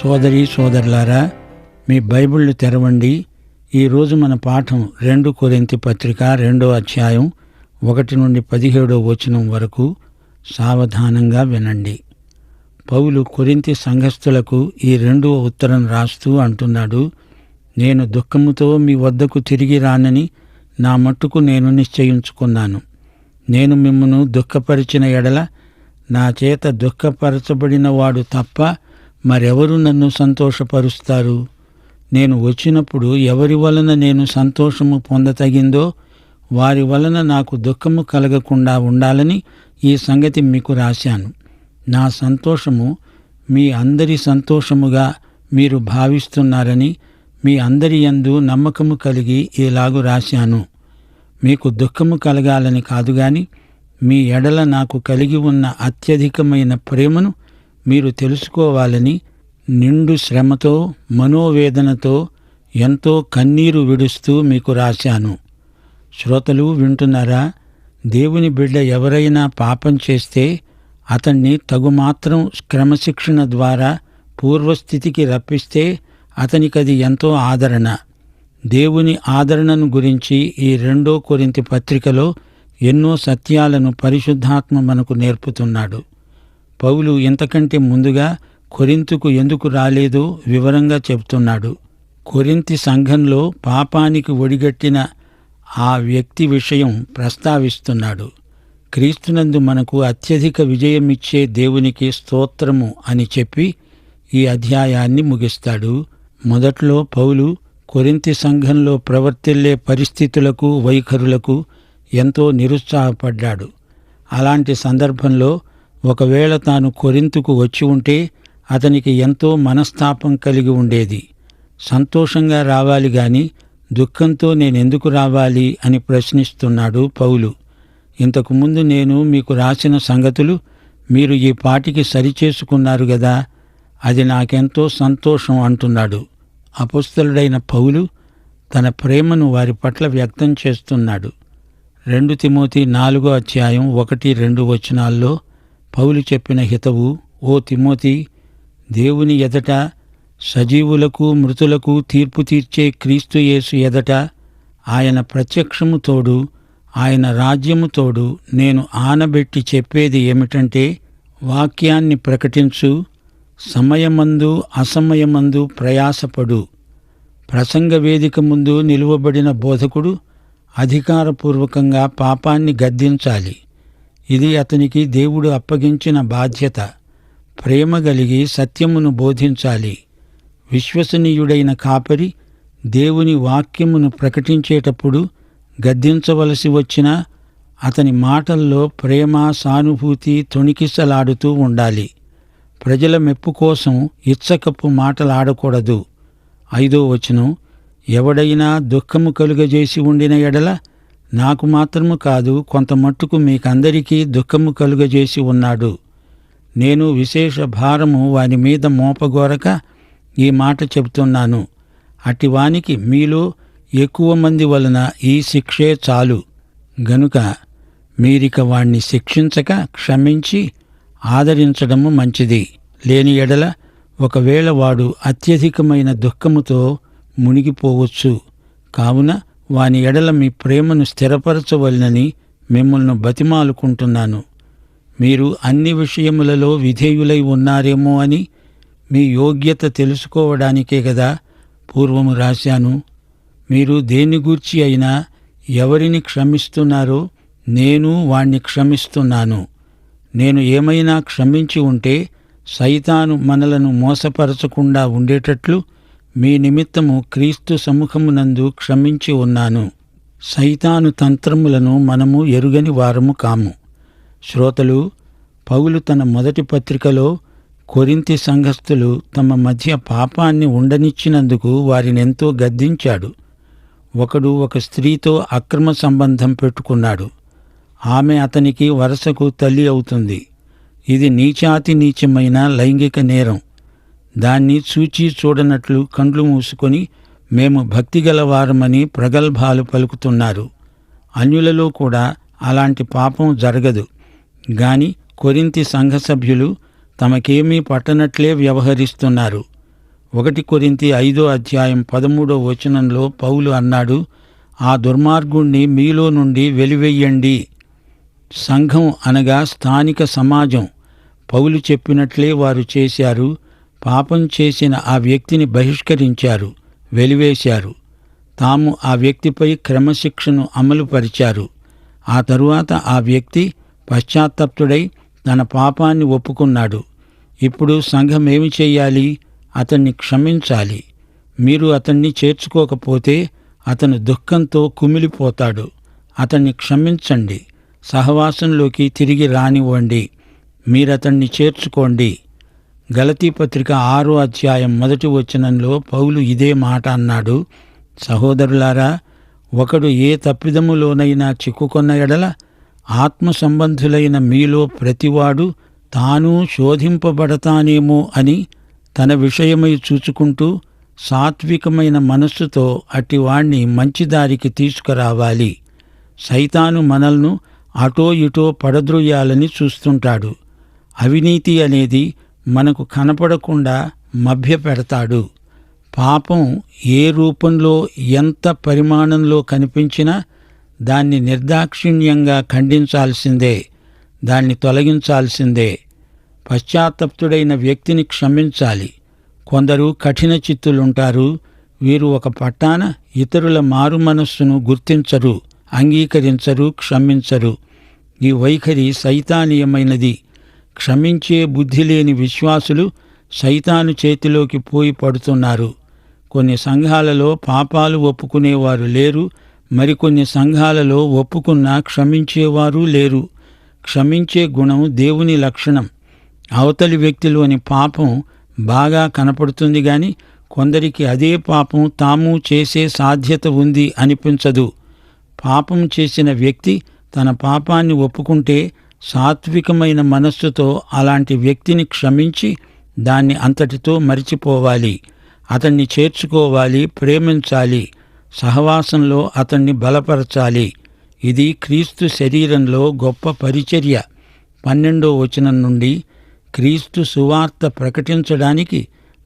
సోదరీ సోదరులారా, మీ బైబిళ్ళు తెరవండి. ఈరోజు మన పాఠం 2 కొరింథీ పత్రిక 2వ అధ్యాయం 1 నుండి 17వ వచనం వరకు. సావధానంగా వినండి. పౌలు కొరింథీ సంఘస్థులకు ఈ 2వ ఉత్తరం రాస్తూ అంటున్నాడు, నేను దుఃఖముతో మీ వద్దకు తిరిగి రానని నా మట్టుకు నేను నిశ్చయించుకున్నాను. నేను మిమ్మును దుఃఖపరిచిన ఎడల నా చేత దుఃఖపరచబడిన వాడు తప్ప మరెవరు నన్ను సంతోషపరుస్తారు? నేను వచ్చినప్పుడు ఎవరి వలన నేను సంతోషము పొందతగిందో వారి వలన నాకు దుఃఖము కలగకుండా ఉండాలని ఈ సంగతి మీకు రాశాను. నా సంతోషము మీ అందరి సంతోషముగా మీరు భావిస్తున్నారని మీ అందరి యందు నమ్మకము కలిగి ఇలాగు రాశాను. మీకు దుఃఖము కలగాలని కాదు గాని మీ ఎడల నాకు కలిగి ఉన్న అత్యధికమైన ప్రేమను మీరు తెలుసుకోవాలని నిండు శ్రమతో మనోవేదనతో ఎంతో కన్నీరు విడుస్తూ మీకు రాశాను. శ్రోతలు వింటున్నారా? దేవుని బిడ్డ ఎవరైనా పాపం చేస్తే అతన్ని తగుమాత్రం క్రమశిక్షణ ద్వారా పూర్వస్థితికి రప్పిస్తే అతనికది ఎంతో ఆదరణ. దేవుని ఆదరణను గురించి ఈ 2 కొరింథీ పత్రికలో ఎన్నో సత్యాలను పరిశుద్ధాత్మ మనకు నేర్పుతున్నాడు. పౌలు ఇంతకంటే ముందుగా కొరింథుకు ఎందుకు రాలేదో వివరంగా చెబుతున్నాడు. కొరింథీ సంఘంలో పాపానికి ఒడిగట్టిన ఆ వ్యక్తి విషయం ప్రస్తావిస్తున్నాడు. క్రీస్తునందు మనకు అత్యధిక విజయమిచ్చే దేవునికి స్తోత్రము అని చెప్పి ఈ అధ్యాయాన్ని ముగిస్తాడు. మొదట్లో పౌలు కొరింథీ సంఘంలో ప్రవర్తిల్లే పరిస్థితులకు వైఖరులకు ఎంతో నిరుత్సాహపడ్డాడు. అలాంటి సందర్భంలో ఒకవేళ తాను కొరింథుకు వచ్చి ఉంటే అతనికి ఎంతో మనస్తాపం కలిగి ఉండేది. సంతోషంగా రావాలి గాని దుఃఖంతో నేనెందుకు రావాలి అని ప్రశ్నిస్తున్నాడు పౌలు. ఇంతకుముందు నేను మీకు రాసిన సంగతులు మీరు ఈ పాటికి సరిచేసుకున్నారు గదా, అది నాకెంతో సంతోషం అంటున్నాడు. అపొస్తలుడైన పౌలు తన ప్రేమను వారి పట్ల వ్యక్తం చేస్తున్నాడు. 2 తిమోతి 4వ అధ్యాయం 1-2 వచనాల్లో పౌలు చెప్పిన హితవు, ఓ తిమోతి, దేవుని ఎదట సజీవులకు మృతులకు తీర్పు తీర్చే క్రీస్తు యేసు ఎదట ఆయన ప్రత్యక్షము తోడు ఆయన రాజ్యము తోడు నేను ఆనబెట్టి చెప్పేది ఏమిటంటే, వాక్యాన్ని ప్రకటించు, సమయమందు అసమయమందు ప్రయాసపడు. ప్రసంగ వేదిక ముందు నిలువబడిన బోధకుడు అధికారపూర్వకంగా పాపాన్ని గద్దించాలి. ఇది అతనికి దేవుడు అప్పగించిన బాధ్యత. ప్రేమ కలిగి సత్యమును బోధించాలి. విశ్వసనీయుడైన కాపరి దేవుని వాక్యమును ప్రకటించేటప్పుడు గద్దించవలసి వచ్చినా అతని మాటల్లో ప్రేమ సానుభూతి తొణికిసలాడుతూ ఉండాలి. ప్రజల మెప్పు కోసం ఇచ్చకపు మాటలాడకూడదు. 5వ వచనం, ఎవడైనా దుఃఖము కలుగజేసి ఉండిన ఎడల నాకు మాత్రము కాదు కొంత మట్టుకు మీకందరికీ దుఃఖము కలుగజేసి ఉన్నాడు. నేను విశేష భారము వాని మీద మోపగోరక ఈ మాట చెబుతున్నాను. అటివానికి మీలో ఎక్కువ మంది వలన ఈ శిక్షే చాలు. గనుక మీరిక వాణ్ణి శిక్షించక క్షమించి ఆదరించడము మంచిది. లేని ఎడల ఒకవేళ వాడు అత్యధికమైన దుఃఖముతో మునిగిపోవచ్చు. కావున వాని ఎడల మీ ప్రేమను స్థిరపరచవలనని మిమ్మల్ని బతిమాలుకుంటున్నాను. మీరు అన్ని విషయములలో విధేయులై ఉన్నారేమో అని మీ యోగ్యత తెలుసుకోవడానికే గదా పూర్వము రాశాను. మీరు దేని గూర్చి అయినా ఎవరిని క్షమిస్తున్నారో నేను వాణ్ణి క్షమిస్తున్నాను. నేను ఏమైనా క్షమించి ఉంటే సైతాను మనలను మోసపరచకుండా ఉండేటట్లు మీ నిమిత్తము క్రీస్తు సముఖమునందు క్షమించి ఉన్నాను. సైతాను తంత్రములను మనము ఎరుగని వారము కాము. శ్రోతలు, పౌలు తన మొదటి పత్రికలో కొరింథీ సంఘస్థులు తమ మధ్య పాపాన్ని ఉండనిచ్చినందుకు వారినెంతో గద్దించాడు. ఒకడు ఒక స్త్రీతో అక్రమ సంబంధం పెట్టుకున్నాడు. ఆమె అతనికి వరసకు తల్లి అవుతుంది. ఇది నీచాతి నీచమైన లైంగిక నేరం. దాన్ని చూచి చూడనట్లు కండ్లు మూసుకొని మేము భక్తిగలవారమని ప్రగల్భాలు పలుకుతున్నారు. అన్యులలో కూడా అలాంటి పాపం జరగదు. గాని కొరింథీ సంఘ సభ్యులు తమకేమీ పట్టనట్లే వ్యవహరిస్తున్నారు. 1 కొరింథీ 5:13 పౌలు అన్నాడు, ఆ దుర్మార్గుణ్ణి మీలో నుండి వెలివెయ్యండి. సంఘం అనగా స్థానిక సమాజం. పౌలు చెప్పినట్లే వారు చేశారు. పాపం చేసిన ఆ వ్యక్తిని బహిష్కరించారు, వెలివేశారు. తాము ఆ వ్యక్తిపై క్రమశిక్షను అమలుపరిచారు. ఆ తరువాత ఆ వ్యక్తి పశ్చాత్తప్తుడై తన పాపాన్ని ఒప్పుకున్నాడు. ఇప్పుడు సంఘమేమి చెయ్యాలి? అతన్ని క్షమించాలి. మీరు అతన్ని చేర్చుకోకపోతే అతను దుఃఖంతో కుమిలిపోతాడు. అతన్ని క్షమించండి, సహవాసంలోకి తిరిగి రానివ్వండి. మీరతన్ని చేర్చుకోండి. గలతీ పత్రిక 6:1 పౌలు ఇదే మాట అన్నాడు. సహోదరులారా, ఒకడు ఏ తప్పిదములోనైనా చిక్కుకొన్న ఎడల ఆత్మ సంబంధులైన మీలో ప్రతివాడు తాను శోధింపబడతానేమో అని తన విషయమై చూచుకుంటూ సాత్వికమైన మనస్సుతో అట్టివాణ్ణి మంచిదారికి తీసుకురావాలి. సైతాను మనల్ని అటో ఇటో పడద్రోయాలని చూస్తుంటాడు. అవినీతి అనేది మనకు కనపడకుండా మభ్యపెడతాడు. పాపం ఏ రూపంలో ఎంత పరిమాణంలో కనిపించినా దాన్ని నిర్దాక్షిణ్యంగా ఖండించాల్సిందే, దాన్ని తొలగించాల్సిందే. పశ్చాత్తప్తుడైన వ్యక్తిని క్షమించాలి. కొందరు కఠిన చిత్తులుంటారు. వీరు ఒక పట్టాన ఇతరుల మారు మనస్సును గుర్తించరు, అంగీకరించరు, క్షమించరు. ఈ వైఖరి సైతానీయమైనది. క్షమించే బుద్ధి లేని విశ్వాసులు సైతాను చేతిలోకి పోయి పడుతున్నారు. కొన్ని సంఘాలలో పాపాలు ఒప్పుకునేవారు లేరు, మరికొన్ని సంఘాలలో ఒప్పుకున్నా క్షమించేవారు లేరు. క్షమించే గుణం దేవుని లక్షణం. అవతలి వ్యక్తిలోని పాపం బాగా కనపడుతుంది గాని కొందరికి అదే పాపం తాము చేసే సాధ్యత ఉంది అనిపించదు. పాపం చేసిన వ్యక్తి తన పాపాన్ని ఒప్పుకుంటే సాత్వికమైన మనస్సుతో అలాంటి వ్యక్తిని క్షమించి దాన్ని అంతటితో మరిచిపోవాలి. అతన్ని చేర్చుకోవాలి, ప్రేమించాలి, సహవాసంలో అతన్ని బలపరచాలి. ఇది క్రీస్తు శరీరంలో గొప్ప పరిచర్య. 12 క్రీస్తు సువార్త ప్రకటించడానికి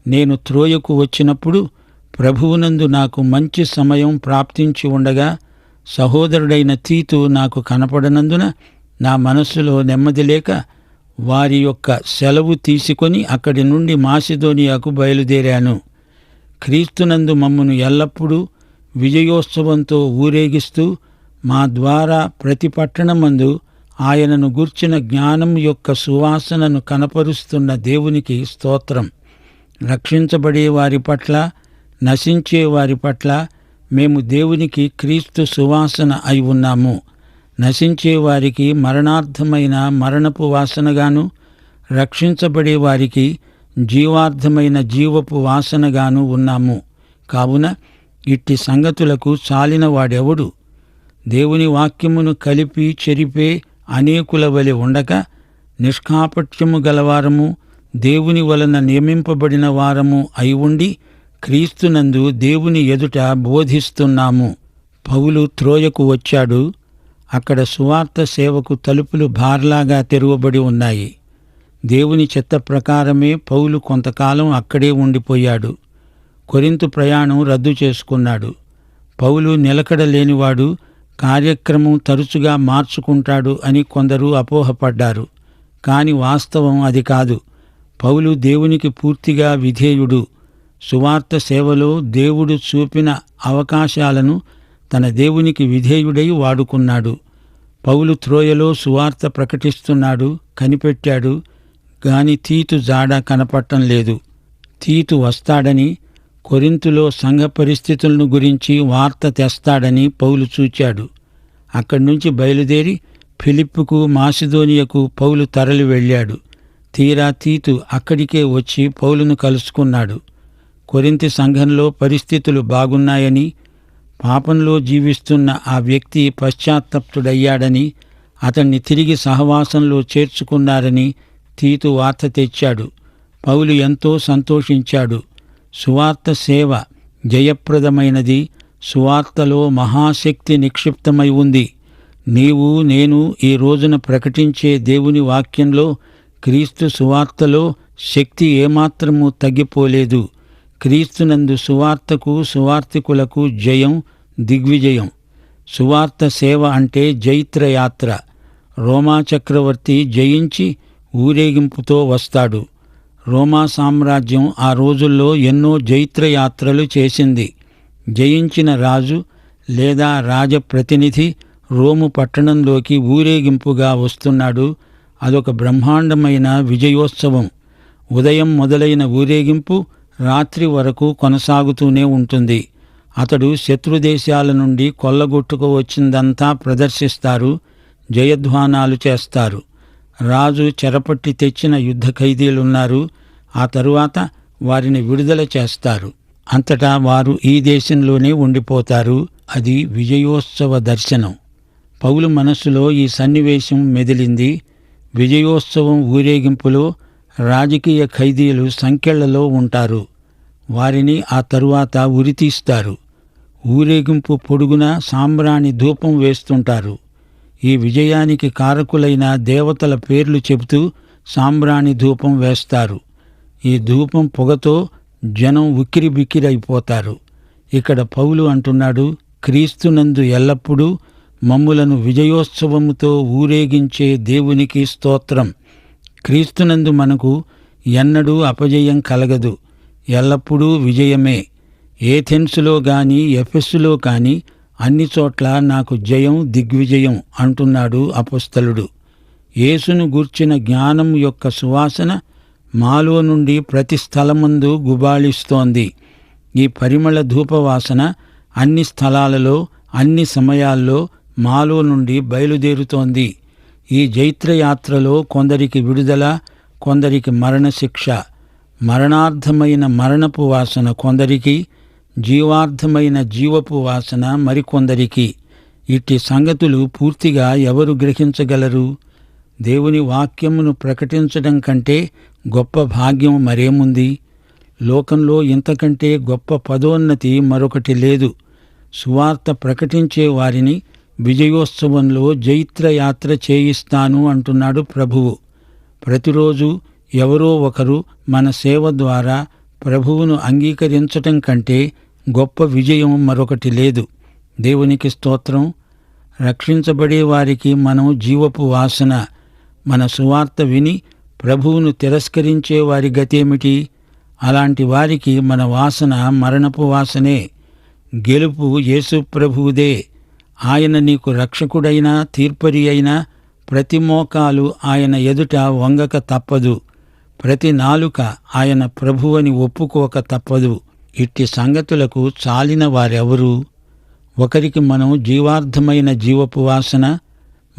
నేను త్రోయకు వచ్చినప్పుడు ప్రభువునందు నాకు మంచి సమయం ప్రాప్తించి ఉండగా సహోదరుడైన తీతు నాకు కనపడనందున నా మనస్సులో నెమ్మది లేక వారి యొక్క సెలవు తీసుకొని అక్కడి నుండి మాసిదోనియాకు బయలుదేరాను. క్రీస్తునందు మమ్మను ఎల్లప్పుడూ విజయోత్సవంతో ఊరేగిస్తూ మా ద్వారా ప్రతి పట్టణమందు ఆయనను గూర్చిన జ్ఞానం యొక్క సువాసనను కనపరుస్తున్న దేవునికి స్తోత్రం. రక్షించబడే వారి పట్ల, నశించే వారి పట్ల మేము దేవునికి క్రీస్తు సువాసన అయి ఉన్నాము. నశించే వారికి మరణార్థమైన మరణపు వాసనగాను, రక్షించబడే వారికి జీవార్థమైన జీవపు వాసనగాను ఉన్నాము. కావున ఇట్టి సంగతులకు చాలిన వాడెవడు? దేవుని వాక్యమును కలిపి చెరిపే అనేకుల వలె ఉండక నిష్కాపట్యము గలవారము, దేవుని వలన నియమింపబడిన వారము అయి ఉండి క్రీస్తునందు దేవుని ఎదుట బోధిస్తున్నాము. పౌలు త్రోయకు వచ్చాడు. అక్కడ సువార్త సేవకు తలుపులు బార్లాగా తెరువబడి ఉన్నాయి. దేవుని చిత్త ప్రకారమే పౌలు కొంతకాలం అక్కడే ఉండిపోయాడు. కొరింథు ప్రయాణం రద్దు చేసుకున్నాడు. పౌలు నిలకడ లేనివాడు, కార్యక్రమం తరచుగా మార్చుకుంటాడు అని కొందరు అపోహపడ్డారు. కాని వాస్తవం అది కాదు. పౌలు దేవునికి పూర్తిగా విధేయుడు. సువార్త సేవలో దేవుడు చూపిన అవకాశాలను తన దేవునికి విధేయుడై వాడుకున్నాడు. పౌలు త్రోయలో సువార్త ప్రకటిస్తున్నాడు, కనిపెట్టాడు. గాని తీతు జాడ కనపట్టం లేదు. తీతు వస్తాడని, కొరింథులో సంఘ పరిస్థితులను గురించి వార్త తెస్తాడని పౌలు చూచాడు. అక్కడి నుంచి బయలుదేరి ఫిలిప్పుకు, మాసిదోనియకు పౌలు తరలి వెళ్ళాడు. తీరా తీతు అక్కడికే వచ్చి పౌలును కలుసుకున్నాడు. కొరింథీ సంఘంలో పరిస్థితులు బాగున్నాయని, పాపంలో జీవిస్తున్న ఆ వ్యక్తి పశ్చాత్తప్తుడయ్యాడని, అతన్ని తిరిగి సహవాసంలో చేర్చుకున్నారని తీతు వార్త తెచ్చాడు. పౌలు ఎంతో సంతోషించాడు. సువార్త సేవ జయప్రదమైనది. సువార్తలో మహాశక్తి నిక్షిప్తమై ఉంది. నీవు, నేను ఈ రోజున ప్రకటించే దేవుని వాక్యంలో, క్రీస్తు సువార్తలో శక్తి ఏమాత్రమూ తగ్గిపోలేదు. క్రీస్తునందు సువార్తకు, సువార్తికులకు జయం, దిగ్విజయం. సువార్త సేవ అంటే జైత్రయాత్ర. రోమా చక్రవర్తి జయించి ఊరేగింపుతో వస్తాడు. రోమా సామ్రాజ్యం ఆ రోజుల్లో ఎన్నో జైత్రయాత్రలు చేసింది. జయించిన రాజు లేదా రాజప్రతినిధి రోము పట్టణంలోకి ఊరేగింపుగా వస్తున్నాడు. అదొక బ్రహ్మాండమైన విజయోత్సవం. ఉదయం మొదలైన ఊరేగింపు రాత్రి వరకు కొనసాగుతూనే ఉంటుంది. అతడు శత్రుదేశాల నుండి కొల్లగొట్టుకు వచ్చిందంతా ప్రదర్శిస్తారు, జయధ్వానాలు చేస్తారు. రాజు చెరపట్టి తెచ్చిన యుద్ధ ఖైదీలున్నారు. ఆ తరువాత వారిని విడుదల చేస్తారు. అంతటా వారు ఈ దేశంలోనే ఉండిపోతారు. అది విజయోత్సవ దర్శనం. పౌలు మనస్సులో ఈ సన్నివేశం మెదిలింది. విజయోత్సవం ఊరేగింపులో రాజకీయ ఖైదీలు సంకెళ్లలో ఉంటారు. వారిని ఆ తరువాత ఉరితీస్తారు. ఊరేగింపు పొడుగునా సాంబ్రాణి ధూపం వేస్తుంటారు. ఈ విజయానికి కారకులైన దేవతల పేర్లు చెబుతూ సాంబ్రాణి ధూపం వేస్తారు. ఈ ధూపం పొగతో జనం ఉక్కిరిబిక్కిరైపోతారు. ఇక్కడ పౌలు అంటున్నాడు, క్రీస్తునందు ఎల్లప్పుడూ మమ్ములను విజయోత్సవముతో ఊరేగించే దేవునికి స్తోత్రం. క్రీస్తునందు మనకు ఎన్నడూ అపజయం కలగదు, ఎల్లప్పుడూ విజయమే. ఏథెన్సులో గాని ఎఫెస్సులో కాని అన్ని చోట్ల నాకు జయం, దిగ్విజయం అంటున్నాడు అపొస్తలుడు. యేసును గూర్చిన జ్ఞానం యొక్క సువాసన మాలో నుండి ప్రతి స్థలమందు గుబాళిస్తోంది. ఈ పరిమళ ధూపవాసన అన్ని స్థలాలలో, అన్ని సమయాల్లో మాలో నుండి బయలుదేరుతోంది. ఈ జైత్రయాత్రలో కొందరికి విడుదల, కొందరికి మరణశిక్ష. మరణార్థమైన మరణపు వాసన కొందరికి, జీవార్థమైన జీవపు వాసన మరికొందరికి. ఇట్టి సంగతులు పూర్తిగా ఎవరు గ్రహించగలరు? దేవుని వాక్యమును ప్రకటించడం కంటే గొప్ప భాగ్యం మరేముంది? లోకంలో ఇంతకంటే గొప్ప పదోన్నతి మరొకటి లేదు. సువార్త ప్రకటించే వారిని విజయోత్సవంలో జైత్రయాత్ర చేయిస్తాను అంటున్నాడు ప్రభువు. ప్రతిరోజు ఎవరో ఒకరు మన సేవ ద్వారా ప్రభువును అంగీకరించటం కంటే గొప్ప విజయం మరొకటి లేదు. దేవునికి స్తోత్రం. రక్షించబడే వారికి మనం జీవపు వాసన. మన సువార్త విని ప్రభువును తిరస్కరించే వారి గతేమిటి? అలాంటి వారికి మన వాసన మరణపు వాసనే. గెలుపు యేసు ప్రభువుదే. ఆయన నీకు రక్షకుడైనా తీర్పరి అయినా ప్రతి మోకాలు ఆయన ఎదుట వంగక తప్పదు. ప్రతి నాలుక ఆయన ప్రభువని ఒప్పుకోక తప్పదు. ఇట్టి సంగతులకు చాలిన వారెవరు? ఒకరికి మనం జీవార్థమైన జీవపు వాసన,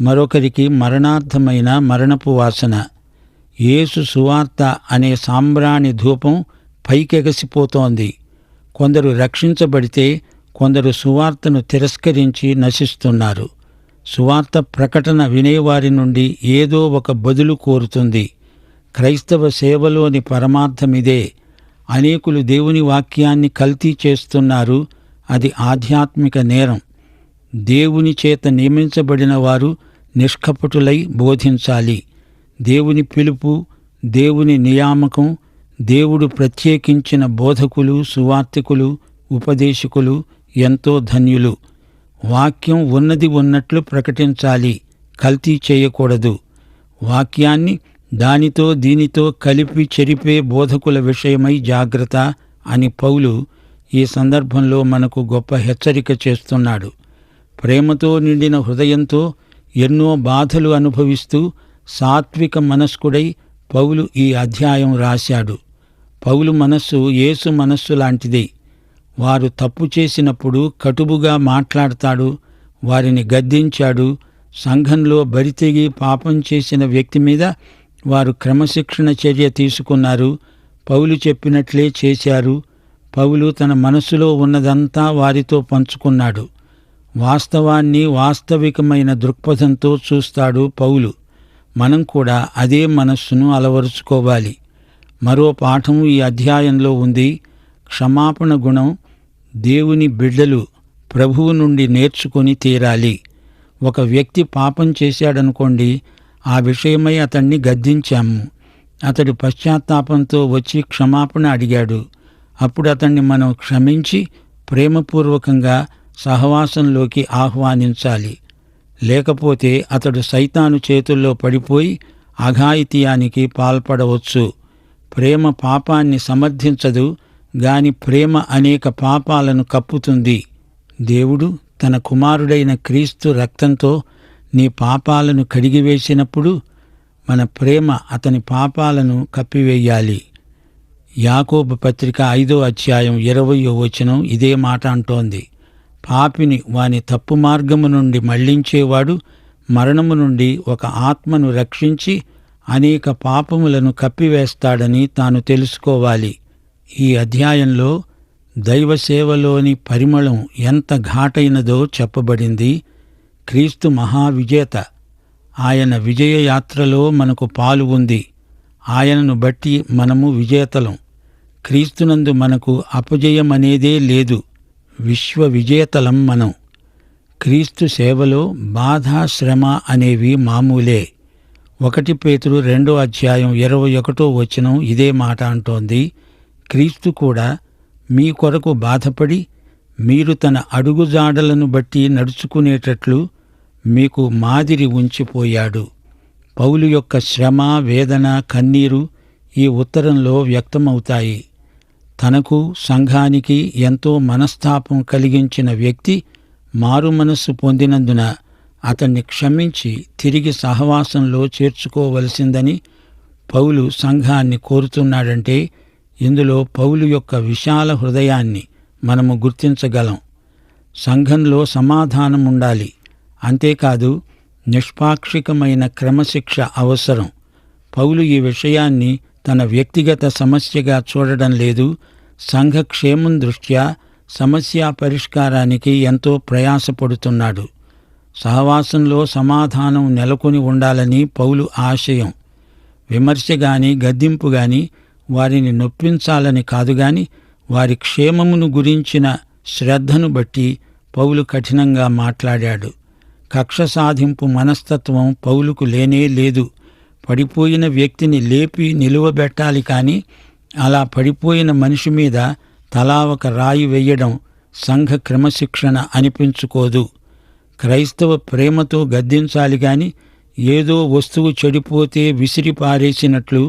మరొకరికి మరణార్థమైన మరణపు వాసన. యేసు సువార్త అనే సాంబ్రాణి ధూపం పైకెగసిపోతోంది. కొందరు రక్షించబడితే కొందరు సువార్తను తిరస్కరించి నశిస్తున్నారు. సువార్త ప్రకటన వినేవారి నుండి ఏదో ఒక బదులు కోరుతుంది. క్రైస్తవ సేవలోని పరమార్థమిదే. అనేకులు దేవుని వాక్యాన్ని కల్తీ చేస్తున్నారు. అది ఆధ్యాత్మిక నేరం. దేవుని చేత నియమించబడిన వారు నిష్కపటులై బోధించాలి. దేవుని పిలుపు, దేవుని నియామకం, దేవుడు ప్రత్యేకించిన బోధకులు, సువార్తికులు, ఉపదేశకులు ఎంతో ధన్యులు. వాక్యం ఉన్నది ఉన్నట్లు ప్రకటించాలి, కల్తీ చేయకూడదు. వాక్యాన్ని దానితో దీనితో కలిపి చెరిపే బోధకుల విషయమై జాగ్రత్త అని పౌలు ఈ సందర్భంలో మనకు గొప్ప హెచ్చరిక చేస్తున్నాడు. ప్రేమతో నిండిన హృదయంతో ఎన్నో బాధలు అనుభవిస్తూ సాత్విక మనస్కుడై పౌలు ఈ అధ్యాయం రాశాడు. పౌలు మనస్సు యేసు మనస్సు లాంటిది. వారు తప్పు చేసినప్పుడు కటువుగా మాట్లాడతాడు, వారిని గద్దించాడు. సంఘంలో బరితెగి పాపం చేసిన వ్యక్తి మీద వారు క్రమశిక్షణ చర్య తీసుకున్నారు. పౌలు చెప్పినట్లే చేశారు. పౌలు తన మనస్సులో ఉన్నదంతా వారితో పంచుకున్నాడు. వాస్తవాన్ని వాస్తవికమైన దృక్పథంతో చూస్తాడు పౌలు. మనం కూడా అదే మనస్సును అలవరుచుకోవాలి. మరో పాఠం ఈ అధ్యాయంలో ఉంది. క్షమాపణ గుణం దేవుని బిడ్డలు ప్రభువు నుండి నేర్చుకొని తీరాలి. ఒక వ్యక్తి పాపం చేశాడనుకోండి, ఆ విషయమై అతన్ని గద్దించాము. అతడు పశ్చాత్తాపంతో వచ్చి క్షమాపణ అడిగాడు. అప్పుడు అతన్ని మనం క్షమించి ప్రేమపూర్వకంగా సహవాసంలోకి ఆహ్వానించాలి. లేకపోతే అతడు సైతాను చేతుల్లో పడిపోయి అఘాయిత్యానికి పాల్పడవచ్చు. ప్రేమ పాపాన్ని సమర్థించదు గాని ప్రేమ అనేక పాపాలను కప్పుతుంది. దేవుడు తన కుమారుడైన క్రీస్తు రక్తంతో నీ పాపాలను కడిగివేసినప్పుడు మన ప్రేమ అతని పాపాలను కప్పివేయాలి. యాకోబు పత్రిక 5వ అధ్యాయం 20వ వచనం ఇదే మాట అంటోంది. పాపిని వాని తప్పు మార్గము నుండి మళ్లించేవాడు మరణము నుండి ఒక ఆత్మను రక్షించి అనేక పాపములను కప్పివేస్తాడని తాను తెలుసుకోవాలి. ఈ అధ్యాయంలో దైవసేవలోని పరిమళం ఎంత ఘాటైనదో చెప్పబడింది. క్రీస్తు మహావిజేత. ఆయన విజయయాత్రలో మనకు పాలు ఉంది. ఆయనను బట్టి మనము విజేతలం. క్రీస్తునందు మనకు అపజయమనేదే లేదు. విశ్వ విజేతలం మనం. క్రీస్తు సేవలో బాధ, శ్రమ అనేవి మామూలే. 1 పేతురు 2వ అధ్యాయం 21వ వచనం ఇదే మాట అంటోంది. క్రీస్తు కూడా మీ కొరకు బాధపడి మీరు తన అడుగుజాడలను బట్టి నడుచుకునేటట్లు మీకు మాదిరి ఉంచిపోయాడు. పౌలు యొక్క శ్రమ, వేదన, కన్నీరు ఈ ఉత్తరంలో వ్యక్తమవుతాయి. తనకు సంఘానికి ఎంతో మనస్తాపం కలిగించిన వ్యక్తి మారుమనస్సు పొందినందున అతన్ని క్షమించి తిరిగి సహవాసంలో చేర్చుకోవలసిందని పౌలు సంఘాన్ని కోరుతున్నాడంటే ఇందులో పౌలు యొక్క విశాల హృదయాన్ని మనము గుర్తించగలం. సంఘంలో సమాధానం ఉండాలి. అంతేకాదు నిష్పాక్షికమైన క్రమశిక్ష అవసరం. పౌలు ఈ విషయాన్ని తన వ్యక్తిగత సమస్యగా చూడడం లేదు. సంఘక్షేమం దృష్ట్యా సమస్య పరిష్కారానికి ఎంతో ప్రయాసపడుతున్నాడు. సహవాసంలో సమాధానం నెలకొని ఉండాలని పౌలు ఆశయం. విమర్శ గాని గద్దింపు గాని వారిని నొప్పించాలని కాదుగాని వారి క్షేమమును గురించిన శ్రద్ధను బట్టి పౌలు కఠినంగా మాట్లాడాడు. కక్ష సాధింపు మనస్తత్వం పౌలుకు లేనే లేదు. పడిపోయిన వ్యక్తిని లేపి నిలువబెట్టాలి కాని అలా పడిపోయిన మనిషి మీద తలా ఒక రాయి వెయ్యడం సంఘ క్రమశిక్షణ అనిపించుకోదు. క్రైస్తవ ప్రేమతో గద్దించాలి గాని ఏదో వస్తువు చెడిపోతే విసిరి పారేసినట్లు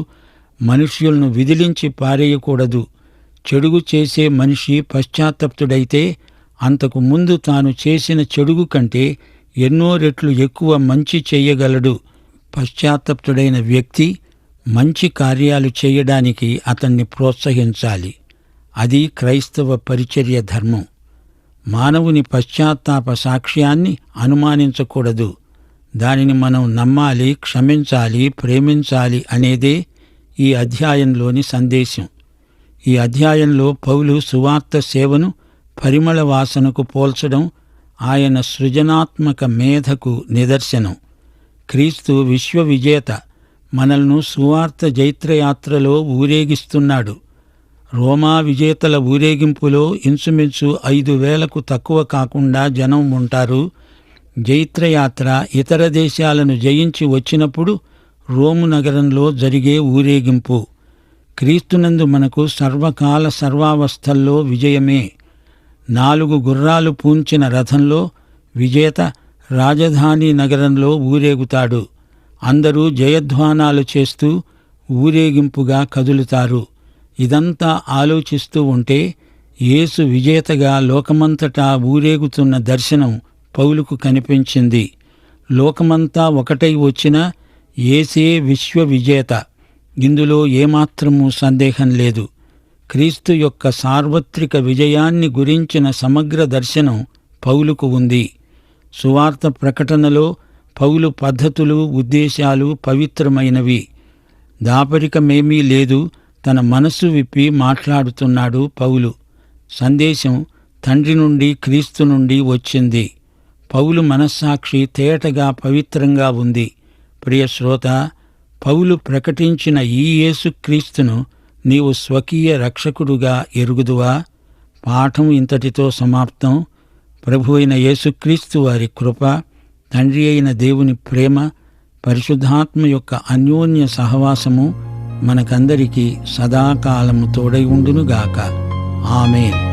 మనుష్యులను విదిలించి పారేయకూడదు. చెడుగు చేసే మనిషి పశ్చాత్తప్తుడైతే అంతకు ముందు తాను చేసిన చెడుగు కంటే ఎన్నో రెట్లు ఎక్కువ మంచి చెయ్యగలడు. పశ్చాత్తప్తుడైన వ్యక్తి మంచి కార్యాలు చేయడానికి అతన్ని ప్రోత్సహించాలి. అది క్రైస్తవ పరిచర్య ధర్మం. మానవుని పశ్చాత్తాప సాక్ష్యాన్ని అనుమానించకూడదు. దానిని మనం నమ్మాలి, క్షమించాలి, ప్రేమించాలి అనేదే ఈ అధ్యాయంలోని సందేశం. ఈ అధ్యాయంలో పౌలు సువార్త సేవను పరిమళ వాసనకు పోల్చడం ఆయన సృజనాత్మక మేధకు నిదర్శనం. క్రీస్తు విశ్వవిజేత మనల్ని సువార్త జైత్రయాత్రలో ఊరేగిస్తున్నాడు. రోమా విజేతల ఊరేగింపులో ఇంచుమించు 5,000కు తక్కువ కాకుండా జనం ఉంటారు. జైత్రయాత్ర ఇతర దేశాలను జయించి వచ్చినప్పుడు రోము నగరంలో జరిగే ఊరేగింపు. క్రీస్తునందు మనకు సర్వకాల సర్వావస్థల్లో విజయమే. 4 గుర్రాలు పూంచిన రథంలో విజేత రాజధాని నగరంలో ఊరేగుతాడు. అందరూ జయధ్వానాలు చేస్తూ ఊరేగింపుగా కదులుతారు. ఇదంతా ఆలోచిస్తూ ఉంటే యేసు విజేతగా లోకమంతటా ఊరేగుతున్న దర్శనం పౌలుకు కనిపించింది. లోకమంతా ఒకటై వచ్చినా యేసే విశ్వవిజేత. ఇందులో ఏమాత్రమూ సందేహం లేదు. క్రీస్తు యొక్క సార్వత్రిక విజయాన్ని గురించిన సమగ్ర దర్శనం పౌలుకు ఉంది. సువార్త ప్రకటనలో పౌలు పద్ధతులు, ఉద్దేశాలు పవిత్రమైనవి. దాపరికమేమీ లేదు. తన మనస్సు విప్పి మాట్లాడుతున్నాడు పౌలు. సందేశం తండ్రి నుండి, క్రీస్తు నుండి వచ్చింది. పౌలు మనస్సాక్షి తేటగా పవిత్రంగా ఉంది. ప్రియ శ్రోత, పౌలు ప్రకటించిన ఈ యేసుక్రీస్తును నీవు స్వకీయ రక్షకుడుగా ఎరుగుదువా? పాఠం ఇంతటితో సమాప్తం. ప్రభు అయిన యేసుక్రీస్తు వారి కృప, తండ్రి అయిన దేవుని ప్రేమ, పరిశుద్ధాత్మ యొక్క అన్యోన్య సహవాసము మనకందరికీ సదాకాలము తోడై ఉండునుగాక. ఆమేన్.